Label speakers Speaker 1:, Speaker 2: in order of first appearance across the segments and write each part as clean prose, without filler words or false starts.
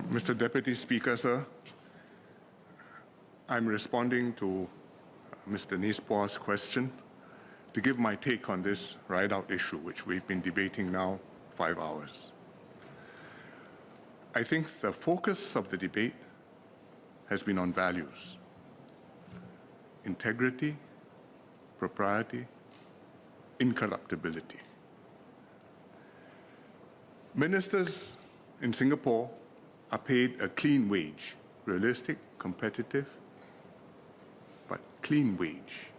Speaker 1: Mr. Deputy Speaker, sir, I'm responding to Mr. Nispo's question to give my take on this Ridout issue, which we've been debating now 5 hours. I think the focus of the debate has been on values: integrity, propriety, incorruptibility. Ministers in Singapore are paid a clean wage, realistic, competitive, but clean wage.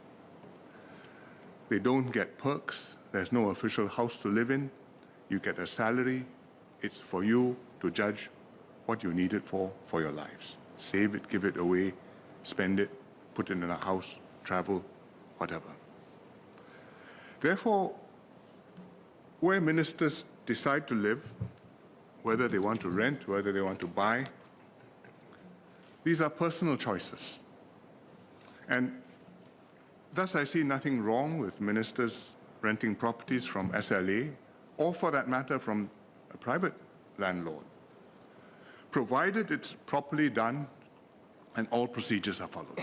Speaker 1: They don't get perks. There's no official house to live in. You get a salary. It's for you to judge what you need it for your lives. Save it, give it away, spend it, put it in a house, travel, whatever. Therefore, where ministers decide to live, whether they want to rent, whether they want to buy, these are personal choices. And thus I see nothing wrong with ministers renting properties from SLA, or for that matter from a private landlord, provided it's properly done and all procedures are followed.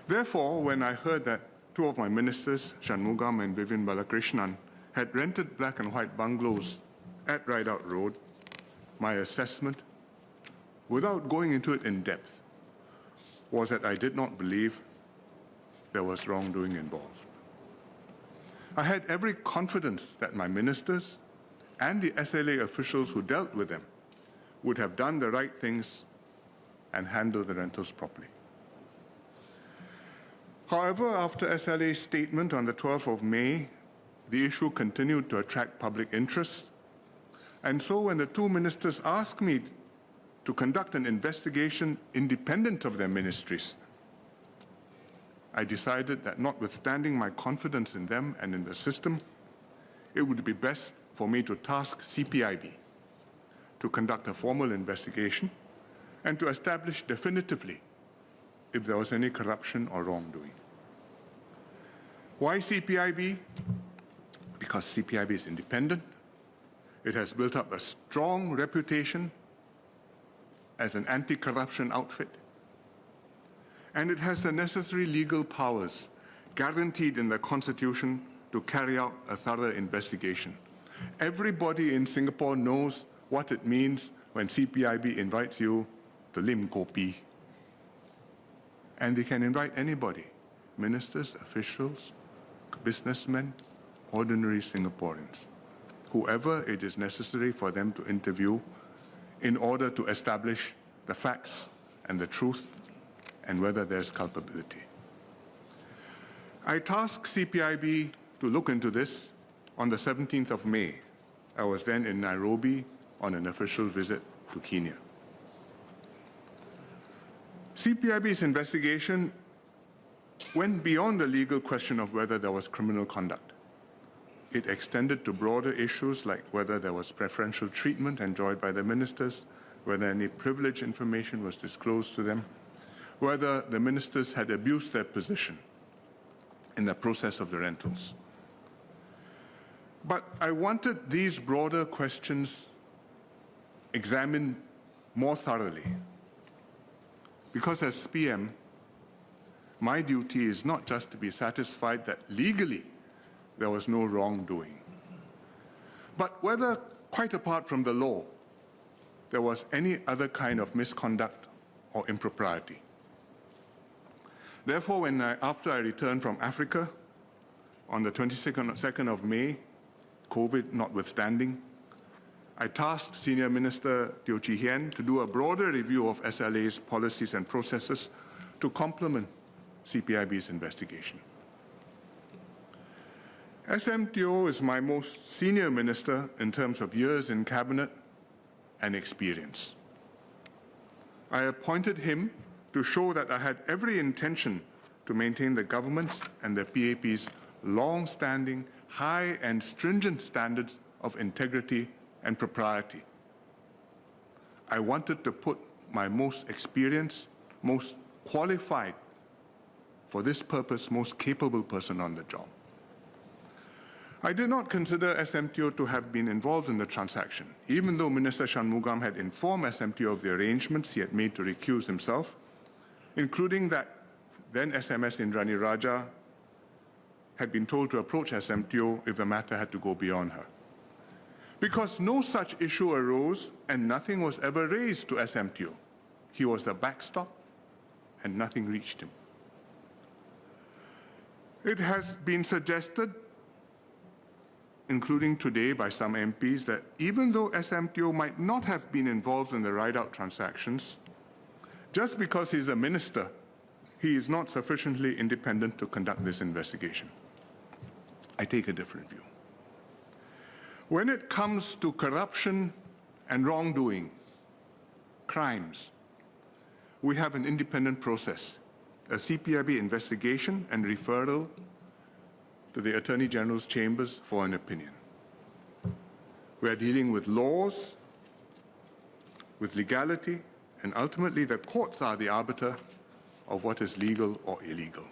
Speaker 1: Therefore, when I heard that two of my ministers, Shanmugam and Balakrishnan, had rented black and white bungalows at Ridout Road, my assessment, without going into it in depth, was that I did not believe there was wrongdoing involved. I had every confidence that my ministers and the SLA officials who dealt with them would have done the right things and handled the rentals properly. However, after SLA's statement on the 12th of May, the issue continued to attract public interest. And so when the two ministers asked me to conduct an investigation independent of their ministries, I decided that notwithstanding my confidence in them and in the system, it would be best for me to task CPIB to conduct a formal investigation and to establish definitively if there was any corruption or wrongdoing. Why CPIB? Because CPIB is independent. It has built up a strong reputation as an anti-corruption outfit. And it has the necessary legal powers guaranteed in the Constitution to carry out a thorough investigation. Everybody in Singapore knows what it means when CPIB invites you to lim kopi. And they can invite anybody, ministers, officials, businessmen, ordinary Singaporeans, whoever it is necessary for them to interview in order to establish the facts and the truth and whether there's culpability. I tasked CPIB to look into this on the 17th of May. I was then in Nairobi on an official visit to Kenya. CPIB's investigation went beyond the legal question of whether there was criminal conduct. It extended to broader issues like whether there was preferential treatment enjoyed by the ministers, whether any privileged information was disclosed to them, whether the ministers had abused their position in the process of the rentals. But I wanted these broader questions examined more thoroughly, because as PM, my duty is not just to be satisfied that legally there was no wrongdoing, but whether, quite apart from the law, there was any other kind of misconduct or impropriety. Therefore, after I returned from Africa on the 22nd of May, COVID notwithstanding, I tasked Senior Minister Teo Chee Hean to do a broader review of SLA's policies and processes to complement CPIB's investigation. SM Teo is my most senior minister in terms of years in cabinet and experience. I appointed him to show that I had every intention to maintain the government's and the PAP's long-standing, high and stringent standards of integrity and propriety. I wanted to put my most experienced, most qualified, for this purpose, most capable person on the job. I did not consider SMTO to have been involved in the transaction, even though Minister Shanmugam had informed SMTO of the arrangements he had made to recuse himself, including that then SMS Indrani Raja had been told to approach SMTO if the matter had to go beyond her. Because no such issue arose and nothing was ever raised to SMTO. He was the backstop and nothing reached him. It has been suggested, including today by some MPs, that even though SMTO might not have been involved in the Ridout transactions, just because he's a minister, he is not sufficiently independent to conduct this investigation. I take a different view. When it comes to corruption and wrongdoing, crimes, we have an independent process, a CPIB investigation and referral to the Attorney General's chambers for an opinion. We are dealing with laws, with legality, and ultimately the courts are the arbiter of what is legal or illegal.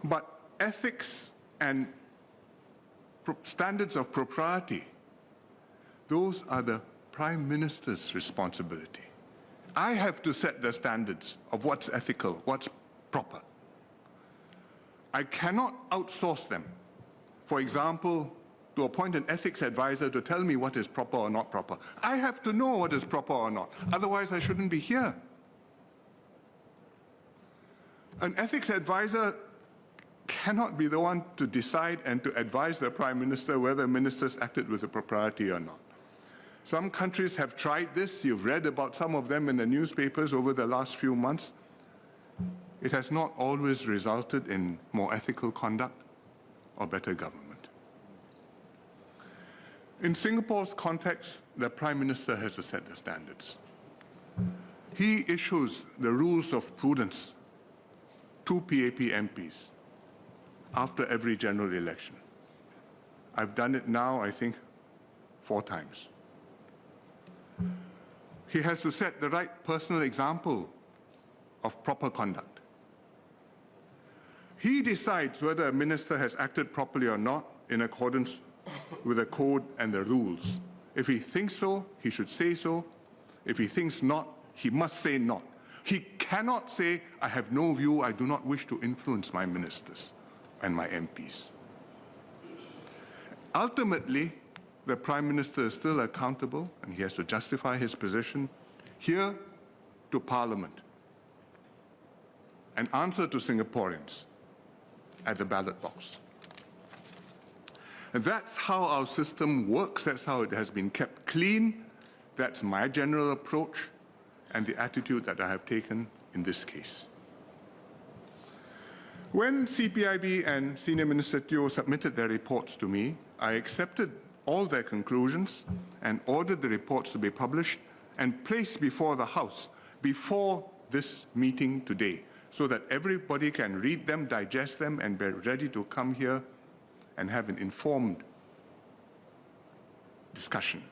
Speaker 1: But ethics and standards of propriety, those are the Prime Minister's responsibility. I have to set the standards of what's ethical, what's proper. I cannot outsource them. For example, to appoint an ethics advisor to tell me what is proper or not proper. I have to know what is proper or not. Otherwise, I shouldn't be here. An ethics advisor cannot be the one to decide and to advise the Prime Minister whether ministers acted with propriety or not. Some countries have tried this. You've read about some of them in the newspapers over the last few months. It has not always resulted in more ethical conduct or better government. In Singapore's context, the Prime Minister has to set the standards. He issues the rules of prudence to PAP MPs after every general election. I've done it now, I think, 4 times. He has to set the right personal example of proper conduct. He decides whether a minister has acted properly or not in accordance with the code and the rules. If he thinks so, he should say so. If he thinks not, he must say not. He cannot say, I have no view, I do not wish to influence my ministers and my MPs. Ultimately, the Prime Minister is still accountable and he has to justify his position here to Parliament and answer to Singaporeans at the ballot box. And that's how our system works. That's how it has been kept clean. That's my general approach and the attitude that I have taken in this case. When CPIB and Senior Minister Teo submitted their reports to me, I accepted all their conclusions and ordered the reports to be published and placed before the House before this meeting today, so that everybody can read them, digest them, and be ready to come here and have an informed discussion.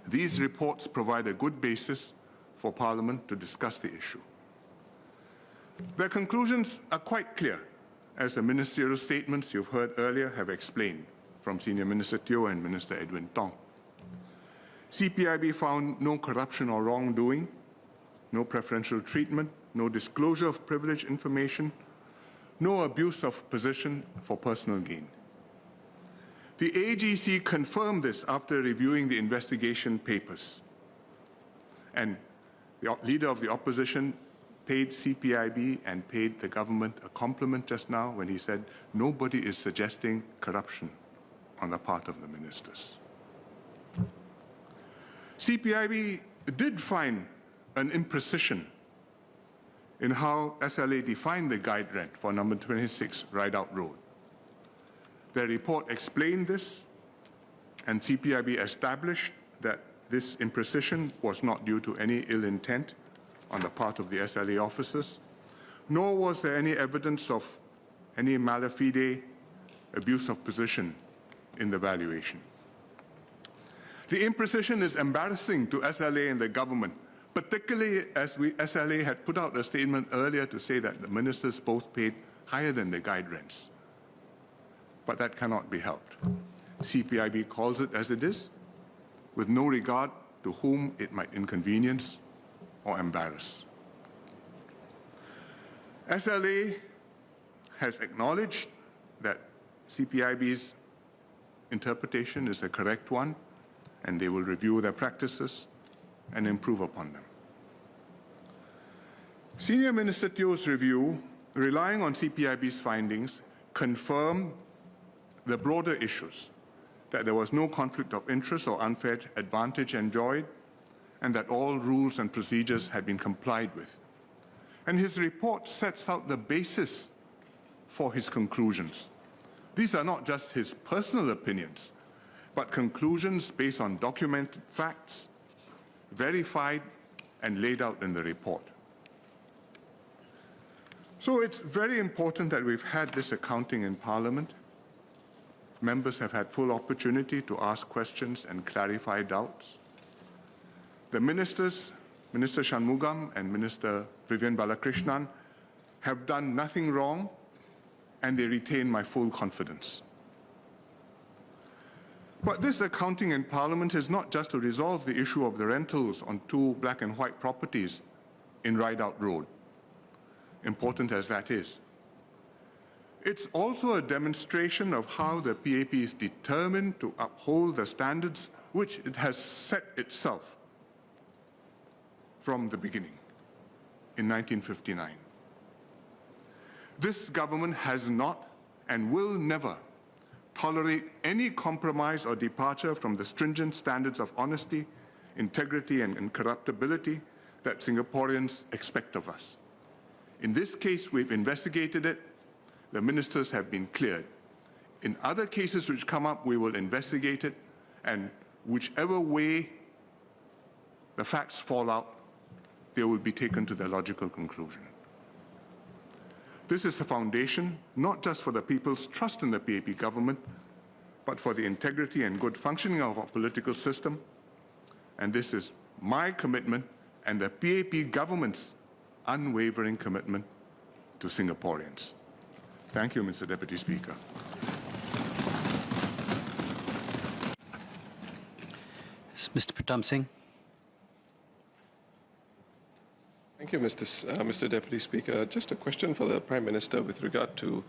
Speaker 1: These reports provide a good basis for Parliament to discuss the issue. Their conclusions are quite clear, as the ministerial statements you've heard earlier have explained from Senior Minister Teo and Minister Edwin Tong. CPIB found no corruption or wrongdoing, no preferential treatment, no disclosure of privileged information, no abuse of position for personal gain. The AGC confirmed this after reviewing the investigation papers. And the leader of the opposition paid CPIB and paid the government a compliment just now when he said nobody is suggesting corruption on the part of the ministers. CPIB did find an imprecision in how SLA defined the guide rent for number 26 Ridout Road. Their report explained this, and CPIB established that this imprecision was not due to any ill intent on the part of the SLA officers, nor was there any evidence of any mala fide abuse of position in the valuation. The imprecision is embarrassing to SLA and the government, particularly as SLA had put out a statement earlier to say that the ministers both paid higher than the guide rents. but that cannot be helped. CPIB calls it as it is, with no regard to whom it might inconvenience or embarrass. SLA has acknowledged that CPIB's interpretation is the correct one, and they will review their practices and improve upon them. Senior Minister Teo's review, relying on CPIB's findings, confirmed the broader issues, that there was no conflict of interest or unfair advantage enjoyed, and that all rules and procedures had been complied with. And his report sets out the basis for his conclusions. These are not just his personal opinions, but conclusions based on documented facts, verified and laid out in the report. So it's very important that we've had this accounting in Parliament. Members have had full opportunity to ask questions and clarify doubts. The ministers, Minister Shanmugam and Minister Vivian Balakrishnan, have done nothing wrong, and they retain my full confidence. But this accounting in Parliament is not just to resolve the issue of the rentals on 2 black and white properties in Ridout Road, important as that is. It's also a demonstration of how the PAP is determined to uphold the standards which it has set itself from the beginning in 1959. This government has not and will never tolerate any compromise or departure from the stringent standards of honesty, integrity, and incorruptibility that Singaporeans expect of us. In this case, we've investigated it. The ministers have been cleared. In other cases which come up, we will investigate it, and whichever way the facts fall out, they will be taken to their logical conclusion. This is the foundation, not just for the people's trust in the PAP government, but for the integrity and good functioning of our political system. And this is my commitment and the PAP government's unwavering commitment to Singaporeans. Thank you, Mr. Deputy Speaker.
Speaker 2: Mr. Pritam Singh.
Speaker 3: Thank you, Mr. Deputy Speaker. Just a question for the Prime Minister with regard to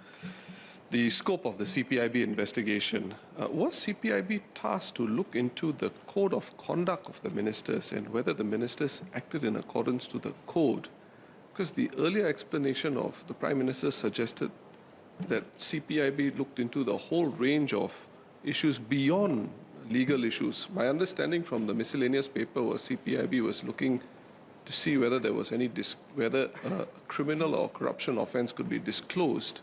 Speaker 3: the scope of the CPIB investigation. Was CPIB tasked to look into the code of conduct of the ministers and whether the ministers acted in accordance to the code? Because the earlier explanation of the Prime Minister suggested that CPIB looked into the whole range of issues beyond legal issues. My understanding from the miscellaneous paper was CPIB was looking to see whether there was any whether a criminal or corruption offence could be disclosed.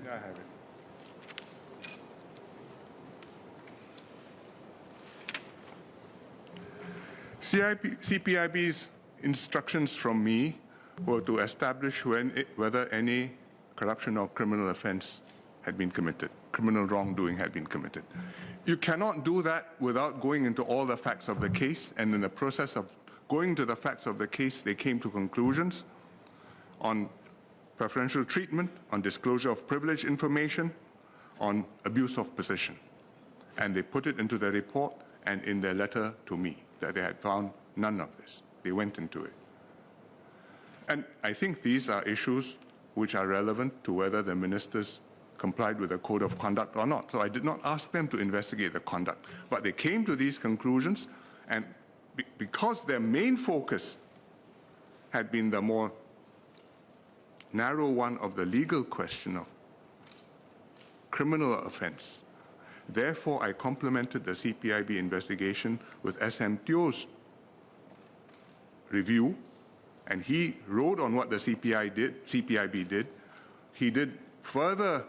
Speaker 1: Yeah, I have it. CPIB's instructions from me were to establish whether any corruption or criminal offence had been committed, criminal wrongdoing had been committed. You cannot do that without going into all the facts of the case, and in the process of going to the facts of the case, they came to conclusions on preferential treatment, on disclosure of privileged information, on abuse of position. And they put it into their report and in their letter to me, that they had found none of this. They went into it. And I think these are issues which are relevant to whether the ministers complied with the code of conduct or not. So I did not ask them to investigate the conduct, but they came to these conclusions, and because their main focus had been the more narrow one of the legal question of criminal offense, therefore I complemented the CPIB investigation with SM Teo's review, and he wrote on what the CPIB did. He did further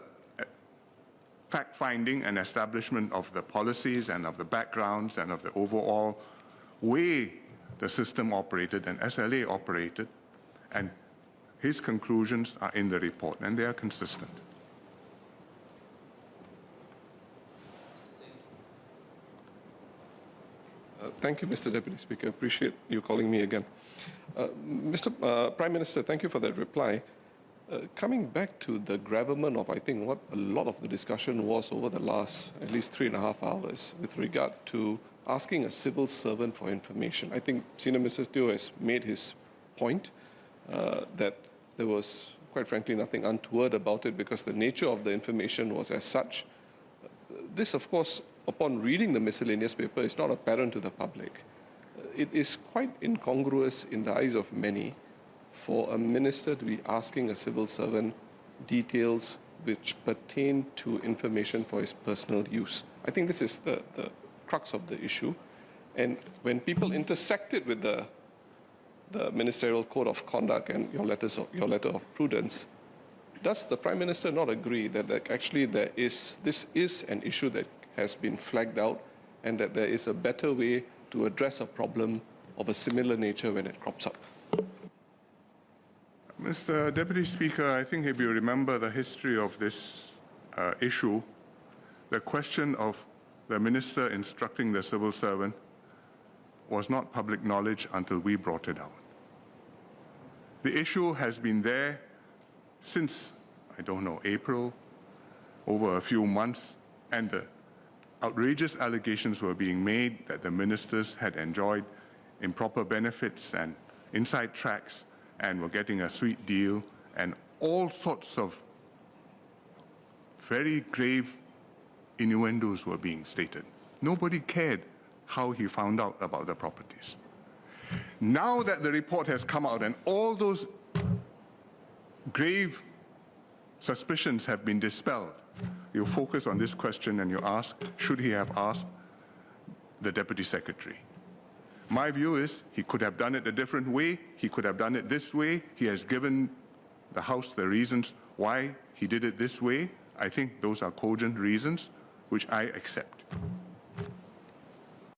Speaker 1: fact-finding and establishment of the policies and of the backgrounds and of the overall way the system operated and SLA operated, and his conclusions are in the report, and they are consistent.
Speaker 3: Thank you, Mr. Deputy Speaker. Appreciate you calling me again. Mr. Prime Minister, thank you for that reply. Coming back to the gravamen of, I think, what a lot of the discussion was over the last at least 3.5 hours with regard to asking a civil servant for information. I think Senior Minister Teo has made his point that there was, quite frankly, nothing untoward about it because the nature of the information was as such. This, of course, upon reading the miscellaneous paper, is not apparent to the public. It is quite incongruous in the eyes of many for a minister to be asking a civil servant details which pertain to information for his personal use. I think this is the crux of the issue. And when people intersect it with the ministerial code of conduct and your letter of prudence, does the Prime Minister not agree that actually this is an issue that has been flagged out and that there is a better way to address a problem of a similar nature when it crops up?
Speaker 1: Mr. Deputy Speaker, I think if you remember the history of this issue, the question of the minister instructing the civil servant was not public knowledge until we brought it out. The issue has been there since, I don't know, April, over a few months, and the outrageous allegations were being made that the ministers had enjoyed improper benefits and inside tracks and were getting a sweet deal, and all sorts of very grave innuendos were being stated. Nobody cared how he found out about the properties. Now that the report has come out and all those grave suspicions have been dispelled, you focus on this question and you ask, should he have asked the Deputy Secretary? My view is he could have done it a different way. He could have done it this way. He has given the House the reasons why he did it this way. I think those are cogent reasons, which I accept.